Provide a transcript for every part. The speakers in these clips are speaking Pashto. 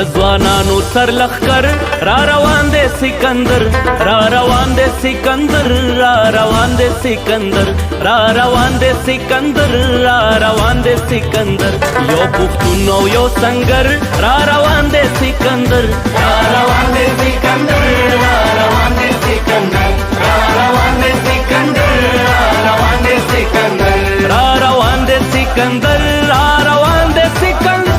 ځوانانو سر لخر را روان دي سکندر را روان دي سکندر را روان دي سکندر را روان دي سکندر را روان دي سکندر یو پښتون او یو سنگر را روان دي سکندر را روان دي سکندر را روان دي سکندر را روان دي سکندر را روان دي سکندر را روان دي سکندر را روان دي سکندر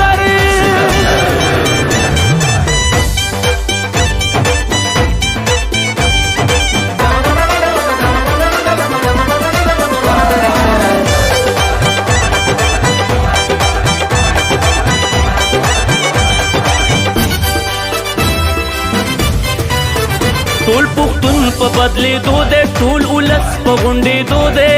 ټول پښتون په بدلېدو دی ټول ولس په غونډېدو دی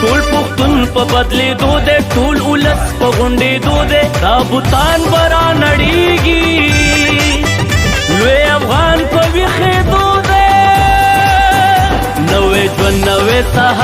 ټول پښتون په بدلېدو دی ټول ولس په غونډېدو دی دا بوتان به رانړېږي لوی افغان په ویښېدو دی نوی ژوند نوی سهار